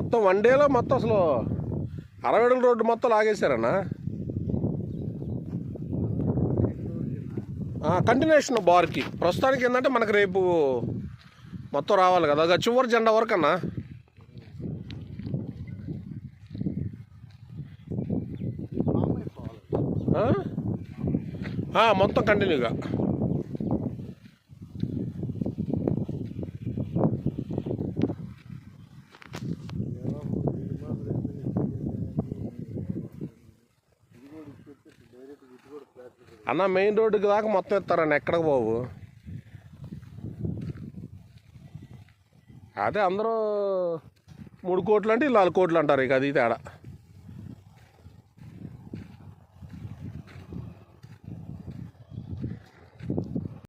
మొత్తం వన్ డేలో మొత్తం అసలు 60 అడుగుల రోడ్డు మొత్తం లాగేశారన్నా. కంటిన్యూషన్ బార్కి ప్రస్తుతానికి ఏంటంటే మనకు రేపు మొత్తం రావాలి కదా, అది చివరి జెండా వరకు అన్నా. మొత్తం కంటిన్యూగా అన్న. మెయిన్ రోడ్డుకి దాకా మొత్తం ఎత్తారన్న, ఎక్కడికి పోవు. అదే అందరూ 3 కోట్లు అంటే 4 కోట్లు అంటారు, ఇక అది తేడా.